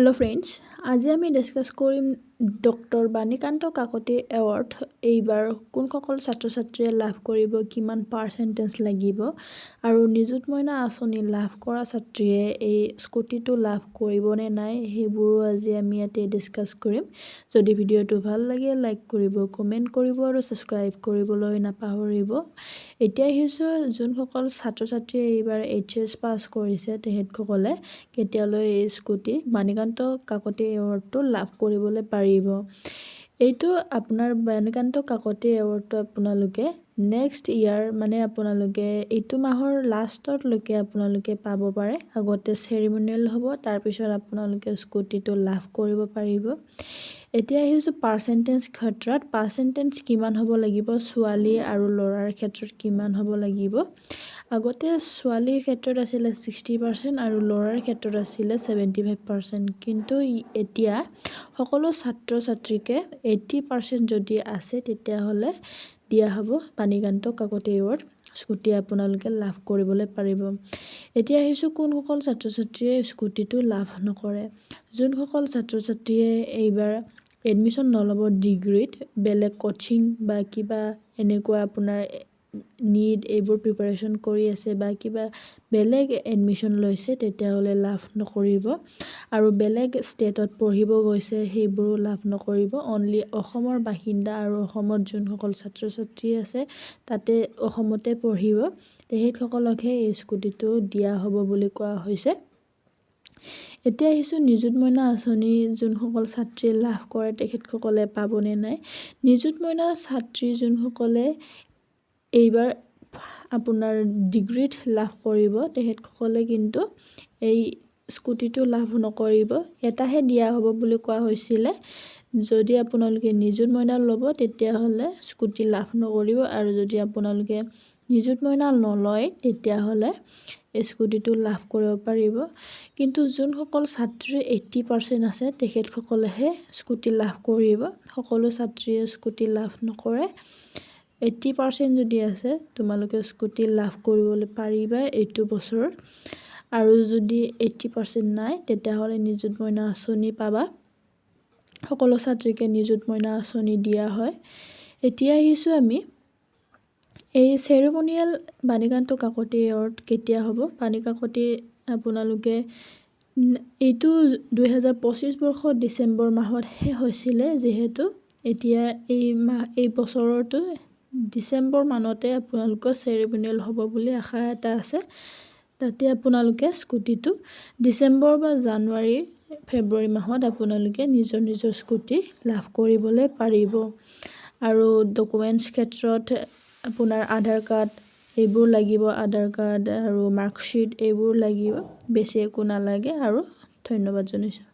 Hello friends, আজি আমি discuss কৰিম ডক্টৰ বাণীকান্ত কাকতি এৱাৰ্ড এইবাৰ কোনসকল ছাত্ৰ ছাত্ৰীয়ে লাভ কৰিব, কিমান পাৰ্চেন্টেজ লাগিব আৰু নিযুত মইনা আঁচনি লাভ কৰা ছাত্ৰীয়ে এই স্কুটিটো লাভ কৰিব নে নাই সেইবোৰ আজি আমি ইয়াতে ডিসকাস কৰিম। যদি ভিডিওটো ভাল লাগে লাইক কৰিব, কমেন্ট কৰিব আৰু সাবস্ক্ৰাইব কৰিবলৈ নাপাহৰিব। এতিয়া হিছো যোনসকল ছাত্ৰ ছাত্ৰীয়ে এইবাৰ এইচএস পাস কৰিছে তেহেতসকলে কেতিয়ালৈ এই স্কুটি বাণীকান্ত কাকতি এৱাৰ্ডটো লাভ কৰিবলৈ পাৰিব। এইটো আপোনাৰ বাণীকান্ত কাকতি এৱাৰ্ডটো আপোনালোকে নেক্সট ইয়াৰ মানে আপোনালোকে এইটো মাহৰ লাষ্টত লৈকে আপোনালোকে পাব পাৰে। আগতে সেৰিমনিয়েল হ'ব, তাৰ পিছত আপোনালোকে স্কুটিটো লাভ কৰিব পাৰিব। এতিয়া আহিছো পাৰ্চেন্টেজ ক্ষেত্ৰত পাৰ্চেন্টেজ কিমান হ'ব লাগিব, ছোৱালী আৰু ল'ৰাৰ ক্ষেত্ৰত কিমান হ'ব লাগিব। আগতে ছোৱালীৰ ক্ষেত্ৰত আছিল 60% আৰু ল'ৰাৰ ক্ষেত্ৰত আছিল 75%, কিন্তু এতিয়া সকলো ছাত্ৰ ছাত্ৰীকে 80% যদি আছে তেতিয়া হলে দিয়া হ'ব বাণীকান্ত কাকতি এৱাৰ্ড স্কুটি আপোনালোকে লাভ কৰিবলৈ পাৰিব। এতিয়া আহিছো কোনসকল ছাত্ৰ ছাত্ৰীয়ে স্কুটিটো লাভ নকৰে। যোনসকল ছাত্ৰ ছাত্ৰীয়ে এইবাৰ এডমিশন নলব ডিগ্ৰীত, বেলেগ কোচিং বা কিবা এনেকুৱা আপোনাৰ নীট এইবোৰ প্ৰিপাৰেচন কৰি আছে বা কিবা বেলেগ এডমিশন লৈছে তেতিয়াহলে লাভ নকৰিব। আৰু বেলেগ ষ্টেটত পঢ়িব গৈছে সেইবোৰ লাভ নকৰিব। অনলি অসমৰ বাসিন্দা আৰু অসমত যোনসকল ছাত্ৰ ছাত্ৰী আছে তাতে অসমতে পঢ়িব তেহেতসকলকহে এই স্কুটিটো দিয়া হ'ব বুলি কোৱা হৈছে। এতিয়া আহিছো নিযুত মইনা আঁচনি যোনসকল ছাত্ৰী লাভ কৰে তেখেতসকলে পাবনে নাই। নিযুত মইনা ছাত্ৰী যোনসকলে এইবাৰ আপোনাৰ ডিগ্ৰীত লাভ কৰিব তেখেতসকলে কিন্তু এই স্কুটিটো লাভ নকৰিব। এটাহে দিয়া হ'ব বুলি কোৱা হৈছিলে। যদি আপোনালোকে নিযুত মইনা ল'ব তেতিয়াহলে স্কুটি লাভ নকৰিব, আৰু যদি আপোনালোকে নিযুত মইনা নলয় তেতিয়াহলে স্কুটিটো লাভ কৰিব পাৰিব। কিন্তু যোনসকল ছাত্ৰীৰ 80% আছে তেখেতসকলেহে স্কুটি লাভ কৰিব। সকলো ছাত্ৰীয়ে স্কুটি লাভ নকৰে। 80% যদি আছে তোমালোকে স্কুটি লাভ কৰিবলৈ পাৰিবা এইটো বছৰত, আৰু যদি 80% নাই তেতিয়াহলে নিযুত মইনা আঁচনি পাবা। সকলো ছাত্ৰীকে নিযুত মইনা আঁচনি দিয়া হয়। এতিয়া আহিছো আমি এই সেৰিমনিয়েল বাণীকান্ত কাকতি এৱাৰ্ড কেতিয়া হ'ব। বাণীকাকতি আপোনালোকে এইটো 2025 বৰ্ষৰ ডিসেম্বৰ মাহতহে হৈছিলে, যিহেতু এতিয়া এই বছৰটো ডিসেম্বৰ মানতে আপোনালোকৰ সেৰিমনিয়েল হ'ব বুলি আশা এটা আছে। তাতে আপোনালোকে স্কুটিটো ডিসেম্বৰ বা জানুৱাৰী ফেব্ৰুৱাৰী মাহত আপোনালোকে নিজৰ স্কুটি লাভ কৰিবলৈ পাৰিব। আৰু ডকুমেন্টছ ক্ষেত্ৰত আপোনাৰ আধাৰ কাৰ্ড এইবোৰ লাগিব, আধাৰ কাৰ্ড আৰু মাৰ্কশ্বিট এইবোৰ লাগিব, বেছি একো নালাগে। আৰু ধন্যবাদ জনাইছো।